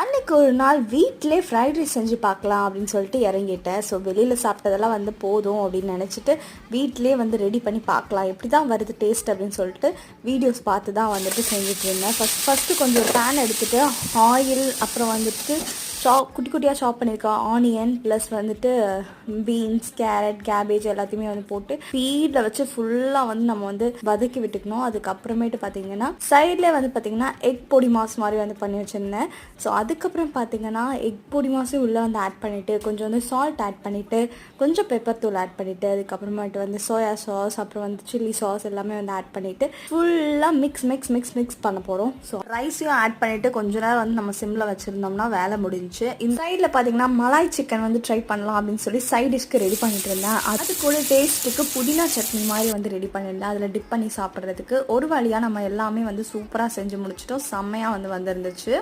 அன்றைக்கி ஒரு நாள் வீட்டிலே ஃப்ரைட் ரைஸ் செஞ்சு பார்க்கலாம் அப்படின்னு சொல்லிட்டு இறங்கிட்டேன். ஸோ வெளியில் சாப்பிட்டதெல்லாம் வந்து போதும் அப்படின்னு நினச்சிட்டு வீட்டிலே வந்து ரெடி பண்ணி பார்க்கலாம், எப்படி தான் வருது டேஸ்ட் அப்படின்னு சொல்லிட்டு வீடியோஸ் பார்த்து தான் வந்துட்டு செஞ்சுட்டு இருந்தேன். ஃபஸ்ட்டு கொஞ்சம் பேன் எடுத்துகிட்டு ஆயில், அப்புறம் வந்துட்டு குட்டி குட்டியாக சாப் பண்ணியிருக்கேன் ஆனியன், ப்ளஸ் வந்துட்டு பீன்ஸ், கேரட், கேபேஜ் எல்லாத்தையுமே வந்து போட்டு ஸ்பீடில் வச்சு ஃபுல்லாக வந்து நம்ம வந்து வதக்கி விட்டுக்கணும். அதுக்கப்புறமேட்டு பார்த்தீங்கன்னா சைடில் வந்து பார்த்தீங்கன்னா எக் பொடி மாஸ் மாதிரி வந்து பண்ணி வச்சுருந்தேன். ஸோ அதுக்கப்புறம் பார்த்தீங்கன்னா எக் பொடி மாஸும் உள்ளே வந்து ஆட் பண்ணிவிட்டு கொஞ்சம் வந்து சால்ட் ஆட் பண்ணிவிட்டு கொஞ்சம் பெப்பர் தூள் ஆட் பண்ணிவிட்டு அதுக்கப்புறமேட்டு வந்து சோயா சாஸ், அப்புறம் வந்து சில்லி சாஸ் எல்லாமே வந்து ஆட் பண்ணிவிட்டு ஃபுல்லாக மிக்ஸ் பண்ண போகிறோம். ஸோ ரைஸையும் ஆட் பண்ணிவிட்டு கொஞ்ச நேரம் வந்து நம்ம சிம்மில் வச்சுருந்தோம்னா வேலை முடிஞ்சு. இந்த சைடில் பார்த்தீங்கன்னா மலாய் சிக்கன் வந்து ட்ரை பண்ணலாம் அப்படின்னு சொல்லி சைட் டிஷ்க்கு ரெடி பண்ணிட்டு இருந்தேன். அது கூட டேஸ்ட்டுக்கு புதினா சட்னி மாதிரி வந்து ரெடி பண்ணியிருந்தேன். அதில் டிப் பண்ணி சாப்பிட்றதுக்கு ஒரு வழியாக நம்ம எல்லாமே வந்து சூப்பராக செஞ்சு முடிச்சிட்டோம். செம்மையாக வந்து வந்துருந்துச்சு.